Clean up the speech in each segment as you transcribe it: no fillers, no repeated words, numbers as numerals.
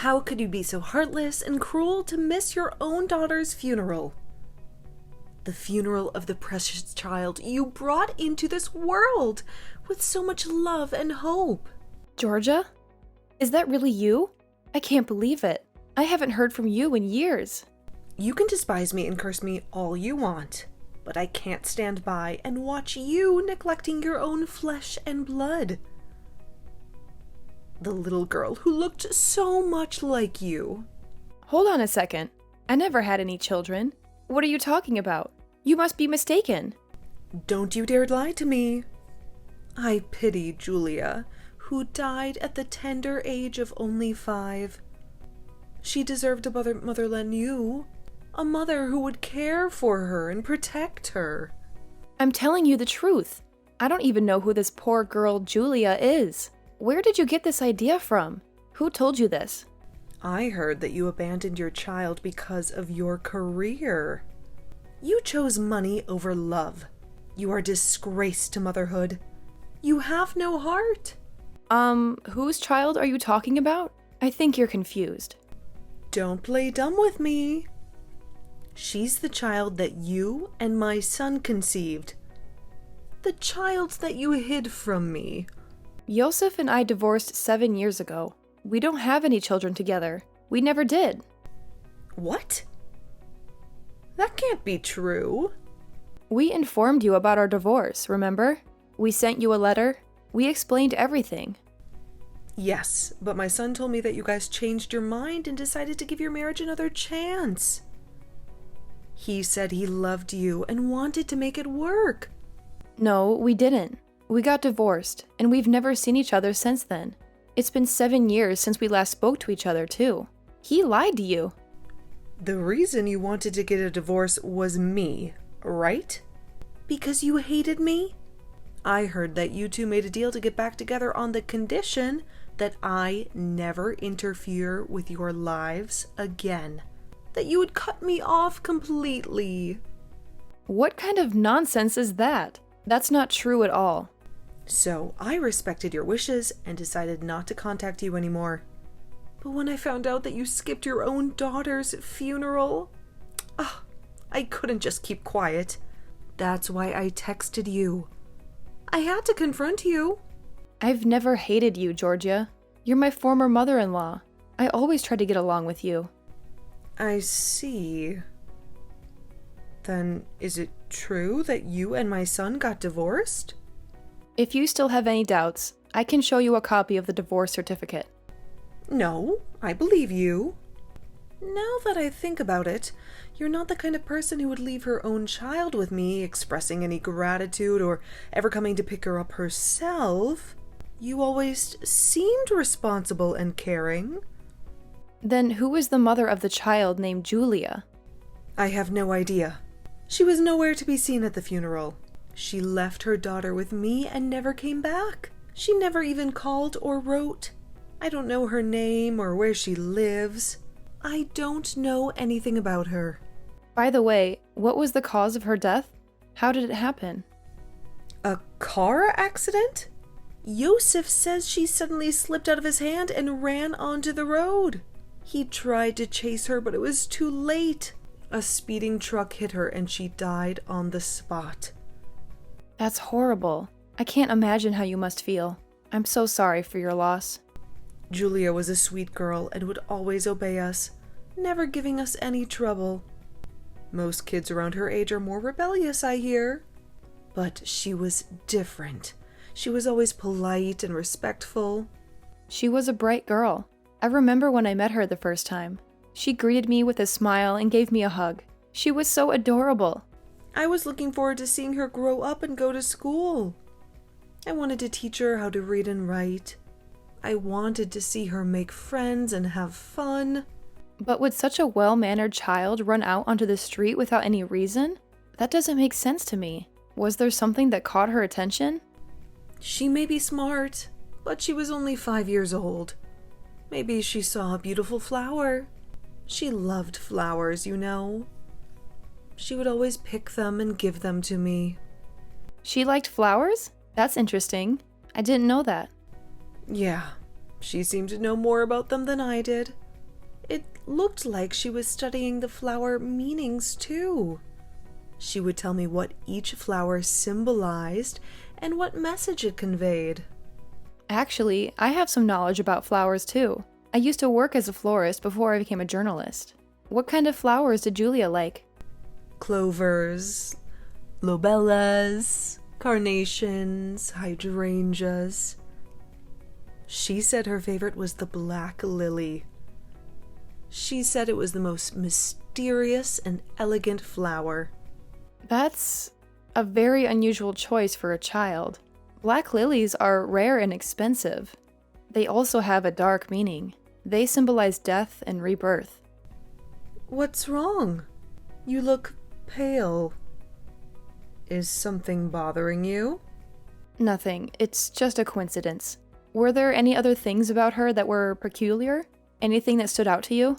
How could you be so heartless and cruel to miss your own daughter's funeral? The funeral of the precious child you brought into this world with so much love and hope. Georgia? Is that really you? I can't believe it. I haven't heard from you in years. You can despise me and curse me all you want, but I can't stand by and watch you neglecting your own flesh and blood. The little girl who looked so much like you. Hold on a second. I never had any children. What are you talking about? You must be mistaken. Don't you dare lie to me. I pity Julia, who died at the tender age of only 5. She deserved a mother than you, a mother who would care for her and protect her. I'm telling you the truth. I don't even know who this poor girl Julia is. Where did you get this idea from? Who told you this? I heard that you abandoned your child because of your career. You chose money over love. You are a disgrace to motherhood. You have no heart. Whose child are you talking about? I think you're confused. Don't play dumb with me. She's the child that you and my son conceived. The child that you hid from me. Yosef and I divorced 7 years ago. We don't have any children together. We never did. What? That can't be true. We informed you about our divorce, remember? We sent you a letter. We explained everything. Yes, but my son told me that you guys changed your mind and decided to give your marriage another chance. He said he loved you and wanted to make it work. No, we didn't. We got divorced, and we've never seen each other since then. It's been 7 years since we last spoke to each other, too. He lied to you. The reason you wanted to get a divorce was me, right? Because you hated me? I heard that you two made a deal to get back together on the condition that I never interfere with your lives again. That you would cut me off completely. What kind of nonsense is that? That's not true at all. So I respected your wishes and decided not to contact you anymore. But when I found out that you skipped your own daughter's funeral, I couldn't just keep quiet. That's why I texted you. I had to confront you. I've never hated you, Georgia. You're my former mother-in-law. I always try to get along with you. I see. Then is it true that you and my son got divorced? If you still have any doubts, I can show you a copy of the divorce certificate. No, I believe you. Now that I think about it, you're not the kind of person who would leave her own child with me, expressing any gratitude or ever coming to pick her up herself. You always seemed responsible and caring. Then who is the mother of the child named Julia? I have no idea. She was nowhere to be seen at the funeral. She left her daughter with me and never came back. She never even called or wrote. I don't know her name or where she lives. I don't know anything about her. By the way, what was the cause of her death? How did it happen? A car accident? Yosef says she suddenly slipped out of his hand and ran onto the road. He tried to chase her, but it was too late. A speeding truck hit her and she died on the spot. That's horrible. I can't imagine how you must feel. I'm so sorry for your loss. Julia was a sweet girl and would always obey us, never giving us any trouble. Most kids around her age are more rebellious, I hear. But she was different. She was always polite and respectful. She was a bright girl. I remember when I met her the first time. She greeted me with a smile and gave me a hug. She was so adorable. I was looking forward to seeing her grow up and go to school. I wanted to teach her how to read and write. I wanted to see her make friends and have fun. But would such a well-mannered child run out onto the street without any reason? That doesn't make sense to me. Was there something that caught her attention? She may be smart, but she was only 5 years old. Maybe she saw a beautiful flower. She loved flowers, you know. She would always pick them and give them to me. She liked flowers? That's interesting. I didn't know that. Yeah, she seemed to know more about them than I did. It looked like she was studying the flower meanings too. She would tell me what each flower symbolized and what message it conveyed. Actually, I have some knowledge about flowers too. I used to work as a florist before I became a journalist. What kind of flowers did Julia like? Clovers, loveless, carnations, hydrangeas. She said her favorite was the black lily. She said it was the most mysterious and elegant flower. That's a very unusual choice for a child. Black lilies are rare and expensive. They also have a dark meaning. They symbolize death and rebirth. What's wrong? You look pale. Is something bothering you? Nothing. It's just a coincidence. Were there any other things about her that were peculiar? Anything that stood out to you?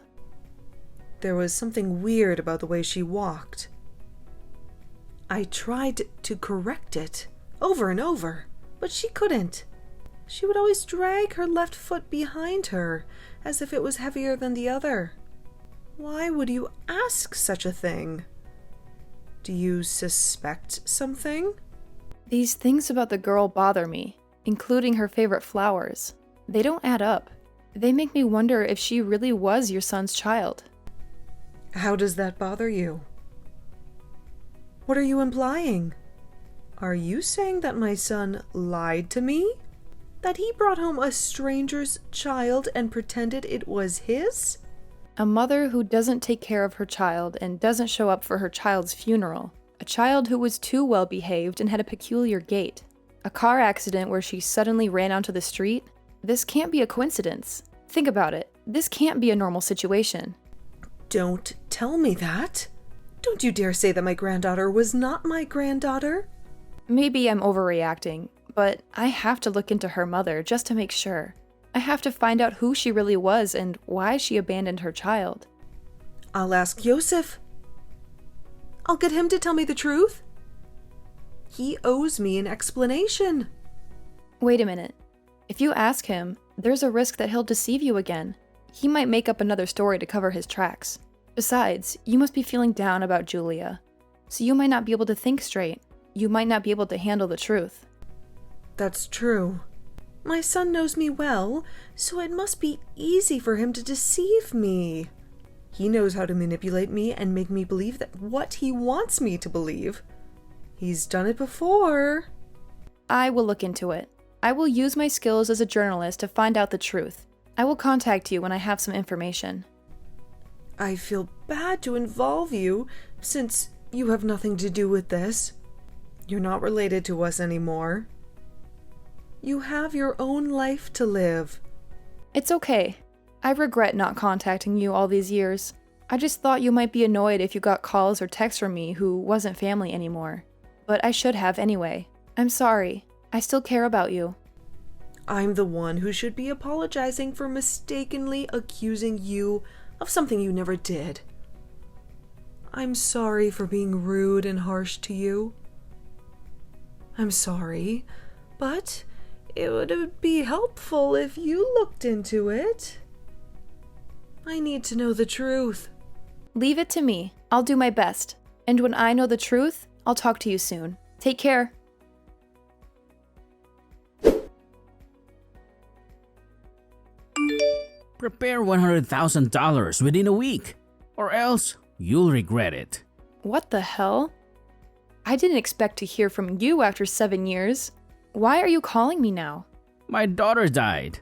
There was something weird about the way she walked. I tried to correct it over and over, but she couldn't. She would always drag her left foot behind her, as if it was heavier than the other. Why would you ask such a thing? Do you suspect something? These things about the girl bother me, including her favorite flowers. They don't add up. They make me wonder if she really was your son's child. How does that bother you? What are you implying? Are you saying that my son lied to me? That he brought home a stranger's child and pretended it was his? A mother who doesn't take care of her child and doesn't show up for her child's funeral. A child who was too well behaved and had a peculiar gait. A car accident where she suddenly ran onto the street. This can't be a coincidence. Think about it. This can't be a normal situation. Don't tell me that. Don't you dare say that my granddaughter was not my granddaughter. Maybe I'm overreacting, but I have to look into her mother just to make sure. I have to find out who she really was and why she abandoned her child. I'll ask Yosef. I'll get him to tell me the truth. He owes me an explanation. Wait a minute. If you ask him, there's a risk that he'll deceive you again. He might make up another story to cover his tracks. Besides, you must be feeling down about Julia, so you might not be able to think straight. You might not be able to handle the truth. That's true. My son knows me well, so it must be easy for him to deceive me. He knows how to manipulate me and make me believe that what he wants me to believe. He's done it before. I will look into it. I will use my skills as a journalist to find out the truth. I will contact you when I have some information. I feel bad to involve you, since you have nothing to do with this. You're not related to us anymore. You have your own life to live. It's okay. I regret not contacting you all these years. I just thought you might be annoyed if you got calls or texts from me who wasn't family anymore. But I should have anyway. I'm sorry. I still care about you. I'm the one who should be apologizing for mistakenly accusing you of something you never did. I'm sorry for being rude and harsh to you. I'm sorry, but it would be helpful if you looked into it. I need to know the truth. Leave it to me. I'll do my best. And when I know the truth, I'll talk to you soon. Take care. Prepare $100,000 within a week, or else you'll regret it. What the hell? I didn't expect to hear from you after 7 years. Why are you calling me now? My daughter died.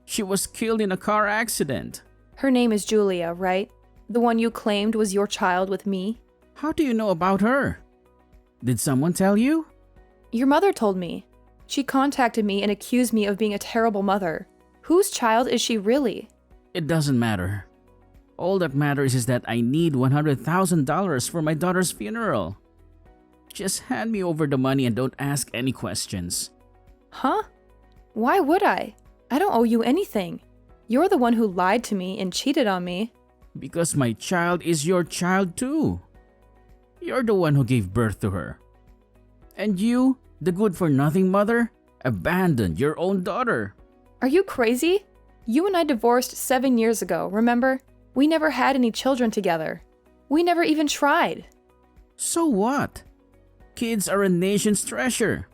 She was killed in a car accident. Her name is Julia, right? The one you claimed was your child with me? How do you know about her? Did someone tell you? Your mother told me. She contacted me and accused me of being a terrible mother. Whose child is she really? It doesn't matter. All that matters is that I need $100,000 for my daughter's funeral. Just hand me over the money and don't ask any questions. Huh? Why would I? I don't owe you anything. You're the one who lied to me and cheated on me. Because my child is your child too. You're the one who gave birth to her. And you, the good-for-nothing mother, abandoned your own daughter. Are you crazy? You and I divorced 7 years ago, remember? We never had any children together. We never even tried. So what? Kids are a nation's treasure.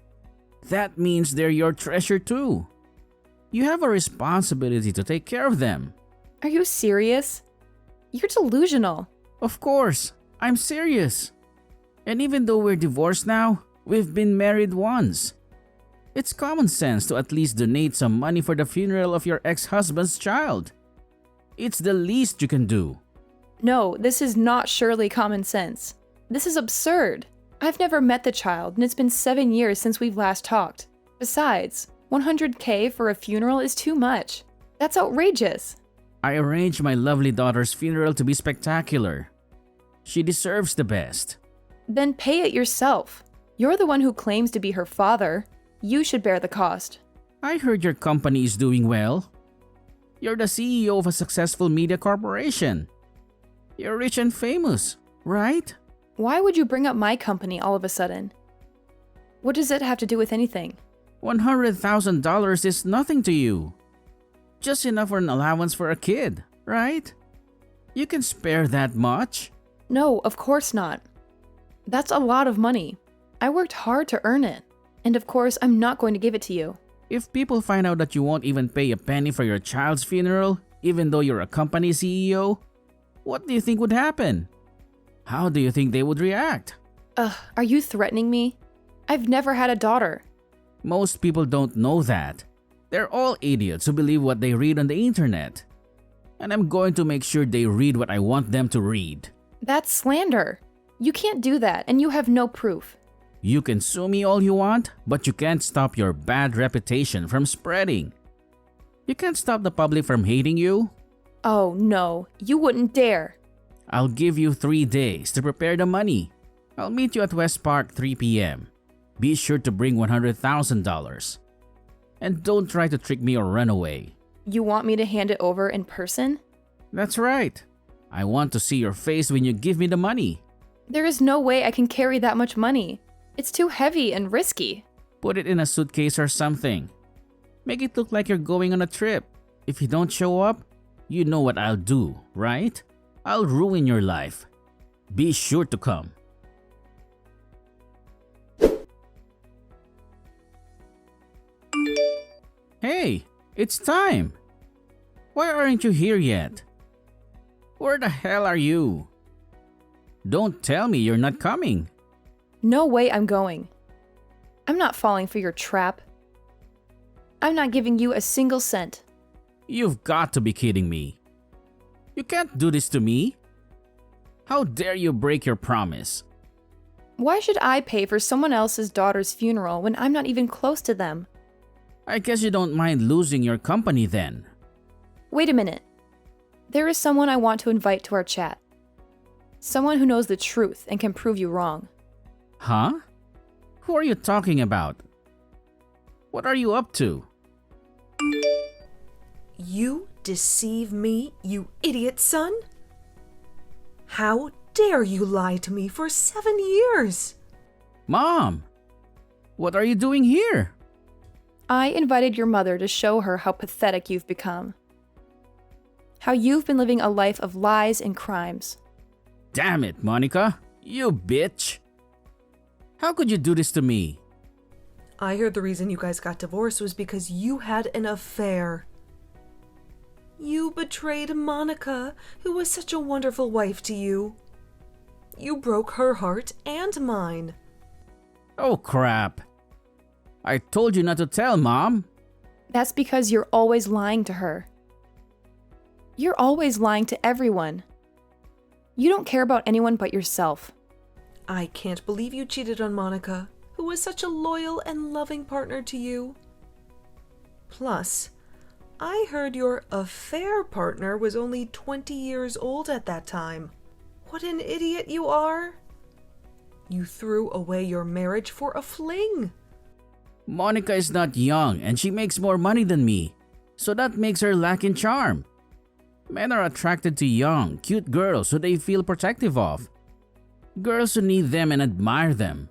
That means they're your treasure too. You have a responsibility to take care of them. Are you serious? You're delusional. Of course, I'm serious. And even though we're divorced now, we've been married once. It's common sense to at least donate some money for the funeral of your ex-husband's child. It's the least you can do. No, this is not surely common sense. This is absurd. I've never met the child, and it's been 7 years since we've last talked. Besides, $100K for a funeral is too much. That's outrageous. I arranged my lovely daughter's funeral to be spectacular. She deserves the best. Then pay it yourself. You're the one who claims to be her father. You should bear the cost. I heard your company is doing well. You're the CEO of a successful media corporation. You're rich and famous, right? Why would you bring up my company all of a sudden? What does it have to do with anything? $100,000 is nothing to you. Just enough for an allowance for a kid, right? You can spare that much? No, of course not. That's a lot of money. I worked hard to earn it. And of course, I'm not going to give it to you. If people find out that you won't even pay a penny for your child's funeral, even though you're a company CEO, what do you think would happen? How do you think they would react? Are you threatening me? I've never had a daughter. Most people don't know that. They're all idiots who believe what they read on the internet. And I'm going to make sure they read what I want them to read. That's slander. You can't do that, and you have no proof. You can sue me all you want, but you can't stop your bad reputation from spreading. You can't stop the public from hating you. Oh no, you wouldn't dare. I'll give you 3 days to prepare the money. I'll meet you at West Park 3 p.m. Be sure to bring $100,000. And don't try to trick me or run away. You want me to hand it over in person? That's right. I want to see your face when you give me the money. There is no way I can carry that much money. It's too heavy and risky. Put it in a suitcase or something. Make it look like you're going on a trip. If you don't show up, you know what I'll do, right? I'll ruin your life. Be sure to come. Hey, it's time. Why aren't you here yet? Where the hell are you? Don't tell me you're not coming. No way I'm going. I'm not falling for your trap. I'm not giving you a single cent. You've got to be kidding me. You can't do this to me. How dare you break your promise? Why should I pay for someone else's daughter's funeral when I'm not even close to them? I guess you don't mind losing your company then. Wait a minute. There is someone I want to invite to our chat. Someone who knows the truth and can prove you wrong. Huh? Who are you talking about? What are you up to? You deceive me, you idiot son? How dare you lie to me for 7 years? Mom! What are you doing here? I invited your mother to show her how pathetic you've become. How you've been living a life of lies and crimes. Damn it, Monica! You bitch! How could you do this to me? I heard the reason you guys got divorced was because you had an affair. You betrayed Monica, who was such a wonderful wife to you. You broke her heart and mine. Oh crap. I told you not to tell, Mom. That's because you're always lying to her. You're always lying to everyone. You don't care about anyone but yourself. I can't believe you cheated on Monica, who was such a loyal and loving partner to you. Plus, I heard your affair partner was only 20 years old at that time. What an idiot you are! You threw away your marriage for a fling. Monica is not young and she makes more money than me, so that makes her lack in charm. Men are attracted to young, cute girls who they feel protective of. Girls who need them and admire them.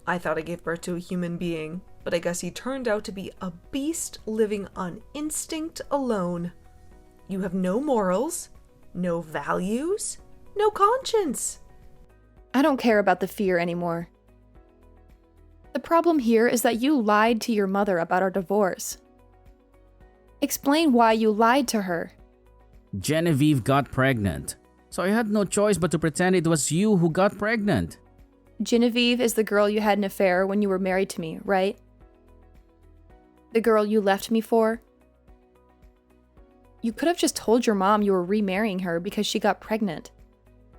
I thought I gave birth to a human being, but I guess he turned out to be a beast living on instinct alone. You have no morals, No values? No conscience? I don't care about the fear anymore. The problem here is that you lied to your mother about our divorce. Explain why you lied to her. Genevieve got pregnant, so I had no choice but to pretend it was you who got pregnant. Genevieve is the girl you had an affair when you were married to me, right? The girl you left me for? You could have just told your mom you were remarrying her because she got pregnant.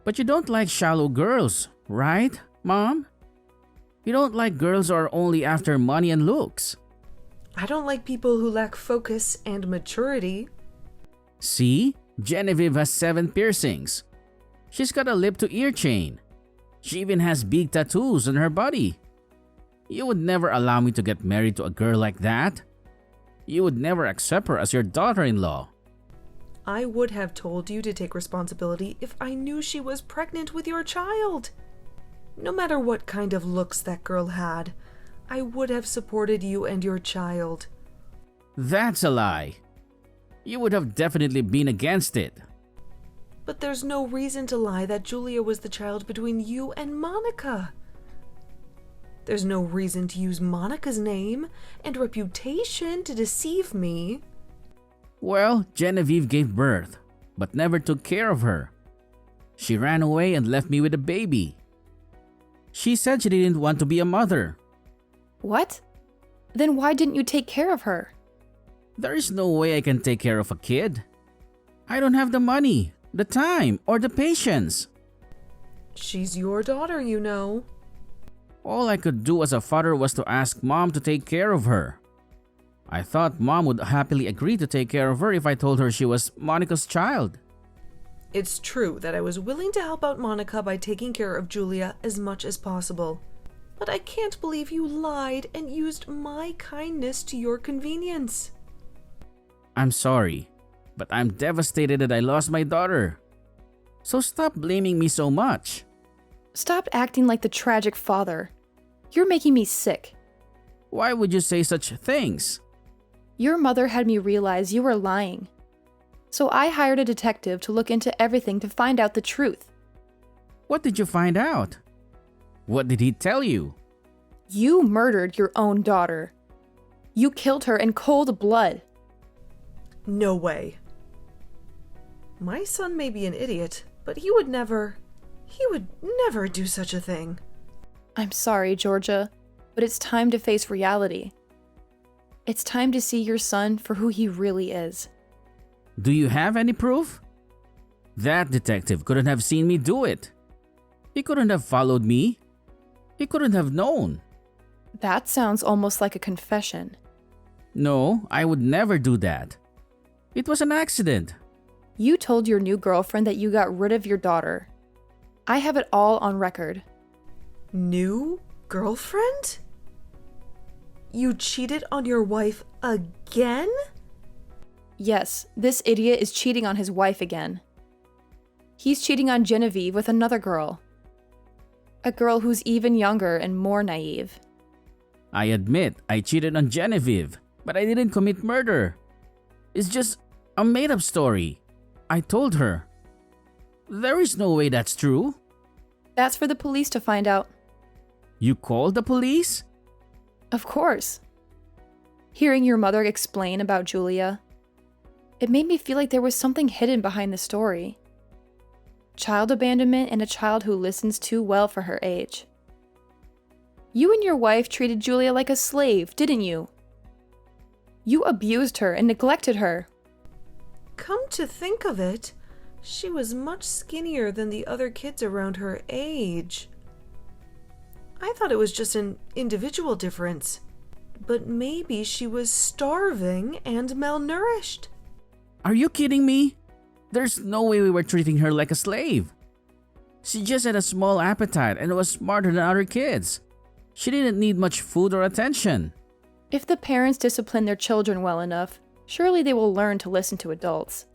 But you don't like shallow girls, right, Mom? You don't like girls who are only after money and looks. I don't like people who lack focus and maturity. See? Genevieve has 7 piercings. She's got a lip-to-ear chain. She even has big tattoos on her body. You would never allow me to get married to a girl like that. You would never accept her as your daughter-in-law. I would have told you to take responsibility if I knew she was pregnant with your child. No matter what kind of looks that girl had, I would have supported you and your child. That's a lie. You would have definitely been against it. But there's no reason to lie that Julia was the child between you and Monica. There's no reason to use Monica's name and reputation to deceive me. Well, Genevieve gave birth, but never took care of her. She ran away and left me with a baby. She said she didn't want to be a mother. What? Then why didn't you take care of her? There is no way I can take care of a kid. I don't have the money, the time, or the patience. She's your daughter, you know. All I could do as a father was to ask Mom to take care of her. I thought Mom would happily agree to take care of her if I told her she was Monica's child. It's true that I was willing to help out Monica by taking care of Julia as much as possible. But I can't believe you lied and used my kindness to your convenience. I'm sorry, but I'm devastated that I lost my daughter. So stop blaming me so much. Stop acting like the tragic father. You're making me sick. Why would you say such things? Your mother had me realize you were lying. So I hired a detective to look into everything to find out the truth. What did you find out? What did he tell you? You murdered your own daughter. You killed her in cold blood. No way. My son may be an idiot, but he would never do such a thing. I'm sorry, Georgia, but it's time to face reality. It's time to see your son for who he really is. Do you have any proof? That detective couldn't have seen me do it. He couldn't have followed me. He couldn't have known. That sounds almost like a confession. No, I would never do that. It was an accident. You told your new girlfriend that you got rid of your daughter. I have it all on record. New girlfriend? You cheated on your wife again? Yes, this idiot is cheating on his wife again. He's cheating on Genevieve with another girl. A girl who's even younger and more naive. I admit I cheated on Genevieve, but I didn't commit murder. It's just a made-up story. I told her. There is no way that's true. That's for the police to find out. You called the police? Of course. Hearing your mother explain about Julia, it made me feel like there was something hidden behind the story. Child abandonment and a child who listens too well for her age. You and your wife treated Julia like a slave, didn't you? You abused her and neglected her. Come to think of it, she was much skinnier than the other kids around her age. I thought it was just an individual difference, but maybe she was starving and malnourished. Are you kidding me? There's no way we were treating her like a slave. She just had a small appetite and was smarter than other kids. She didn't need much food or attention. If the parents discipline their children well enough, surely they will learn to listen to adults.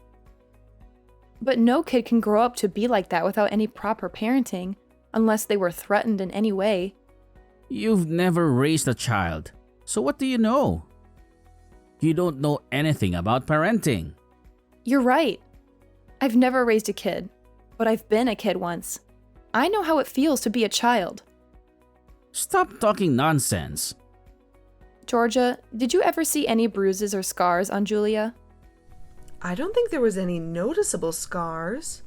But no kid can grow up to be like that without any proper parenting, unless they were threatened in any way. You've never raised a child, so what do you know? You don't know anything about parenting. You're right. I've never raised a kid, but I've been a kid once. I know how it feels to be a child. Stop talking nonsense. Georgia, did you ever see any bruises or scars on Julia? I don't think there was any noticeable scars.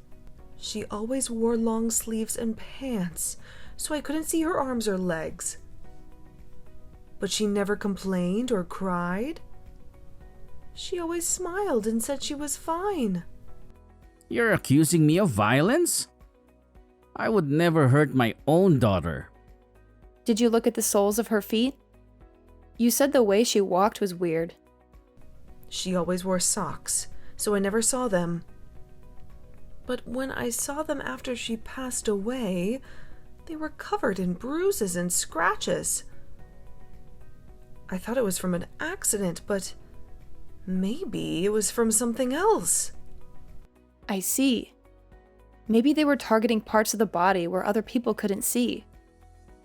She always wore long sleeves and pants, so I couldn't see her arms or legs. But she never complained or cried. She always smiled and said she was fine. You're accusing me of violence? I would never hurt my own daughter. Did you look at the soles of her feet? You said the way she walked was weird. She always wore socks, so I never saw them. But when I saw them after she passed away, they were covered in bruises and scratches. I thought it was from an accident, but maybe it was from something else. I see. Maybe they were targeting parts of the body where other people couldn't see.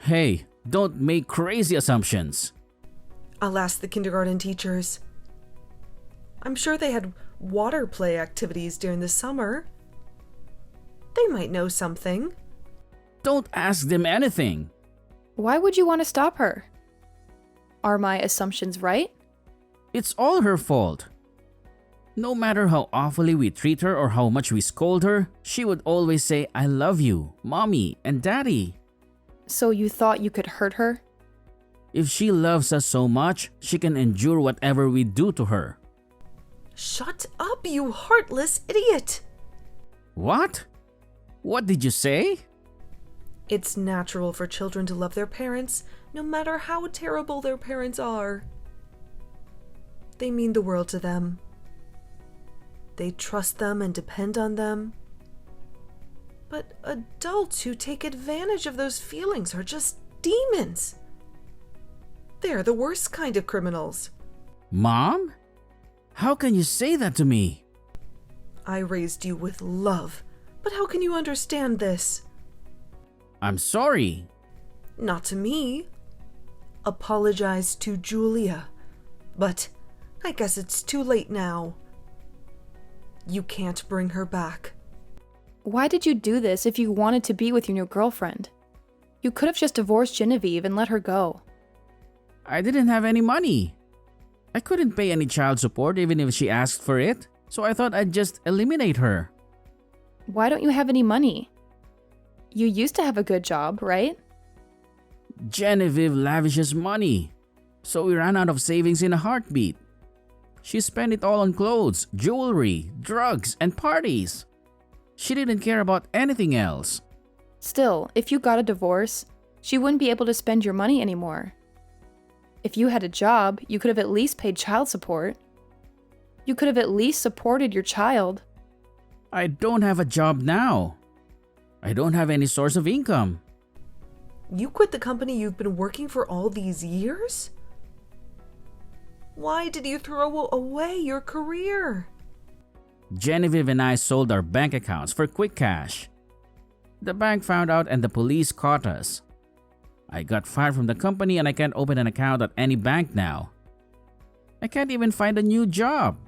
Hey, don't make crazy assumptions. I'll ask the kindergarten teachers. I'm sure they had water play activities during the summer. They might know something. Don't ask them anything. Why would you want to stop her? Are my assumptions right? It's all her fault. No matter how awfully we treat her or how much we scold her, she would always say, "I love you, Mommy and Daddy." So you thought you could hurt her? If she loves us so much, she can endure whatever we do to her. Shut up, you heartless idiot! What? What did you say? It's natural for children to love their parents, no matter how terrible their parents are. They mean the world to them. They trust them and depend on them. But adults who take advantage of those feelings are just demons. They're the worst kind of criminals. Mom? How can you say that to me? I raised you with love, but how can you understand this? I'm sorry. Not to me. Apologize to Julia. But I guess it's too late now. You can't bring her back. Why did you do this if you wanted to be with your new girlfriend? You could have just divorced Genevieve and let her go. I didn't have any money. I couldn't pay any child support even if she asked for it, so I thought I'd just eliminate her. Why don't you have any money? You used to have a good job, right? Genevieve lavishes money, so we ran out of savings in a heartbeat. She spent it all on clothes, jewelry, drugs, and parties. She didn't care about anything else. Still, if you got a divorce, she wouldn't be able to spend your money anymore. If you had a job, you could have at least paid child support. You could have at least supported your child. I don't have a job now. I don't have any source of income. You quit the company you've been working for all these years? Why did you throw away your career? Genevieve and I sold our bank accounts for quick cash. The bank found out and the police caught us. I got fired from the company and I can't open an account at any bank now. I can't even find a new job.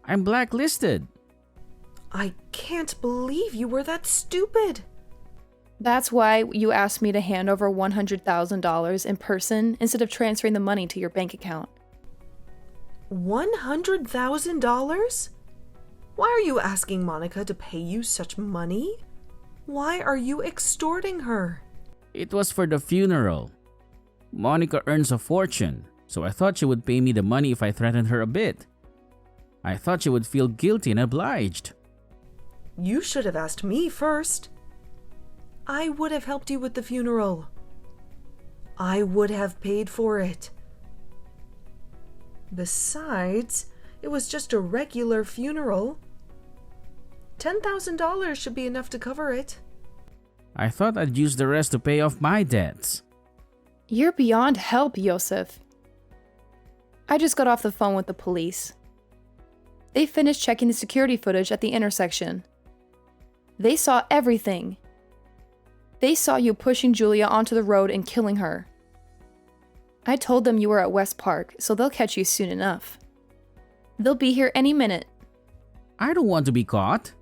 I'm blacklisted. I can't believe you were that stupid. That's why you asked me to hand over $100,000 in person instead of transferring the money to your bank account. $100,000? Why are you asking Monica to pay you such money? Why are you extorting her? It was for the funeral. Monica earns a fortune, so I thought she would pay me the money if I threatened her a bit. I thought she would feel guilty and obliged. You should have asked me first. I would have helped you with the funeral. I would have paid for it. Besides, it was just a regular funeral. $10,000 should be enough to cover it. I thought I'd use the rest to pay off my debts. You're beyond help, Yosef. I just got off the phone with the police. They finished checking the security footage at the intersection. They saw everything. They saw you pushing Julia onto the road and killing her. I told them you were at West Park, so they'll catch you soon enough. They'll be here any minute. I don't want to be caught.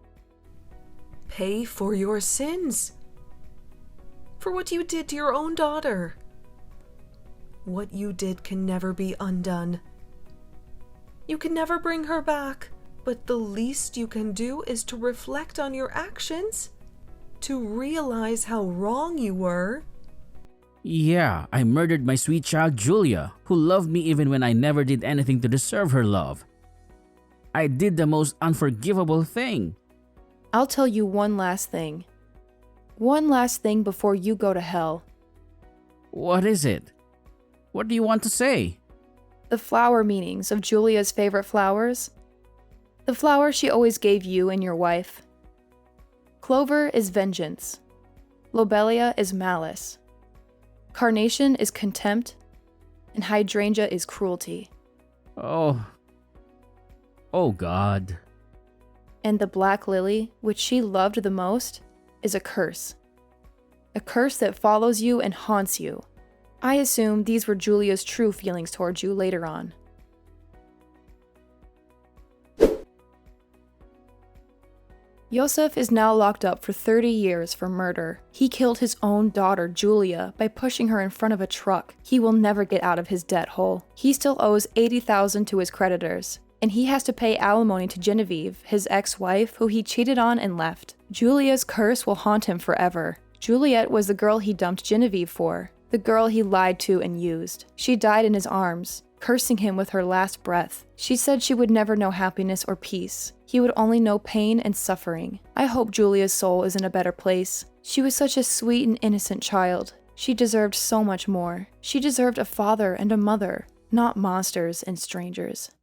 Pay for your sins. For what you did to your own daughter. What you did can never be undone. You can never bring her back, but the least you can do is to reflect on your actions, to realize how wrong you were. Yeah, I murdered my sweet child Julia, who loved me even when I never did anything to deserve her love. I did the most unforgivable thing. I'll tell you one last thing. One last thing before you go to hell. What is it? What do you want to say? The flower meanings of Julia's favorite flowers. The flower she always gave you and your wife. Clover is vengeance. Lobelia is malice. Carnation is contempt. And hydrangea is cruelty. Oh God. And the black lily, which she loved the most, is a curse. A curse that follows you and haunts you. I assume these were Julia's true feelings towards you later on. Yosef is now locked up for 30 years for murder. He killed his own daughter, Julia, by pushing her in front of a truck. He will never get out of his debt hole. He still owes $80,000 to his creditors, and he has to pay alimony to Genevieve, his ex-wife, who he cheated on and left. Julia's curse will haunt him forever. Juliet was the girl he dumped Genevieve for, the girl he lied to and used. She died in his arms, cursing him with her last breath. She said she would never know happiness or peace. He would only know pain and suffering. I hope Julia's soul is in a better place. She was such a sweet and innocent child. She deserved so much more. She deserved a father and a mother, not monsters and strangers.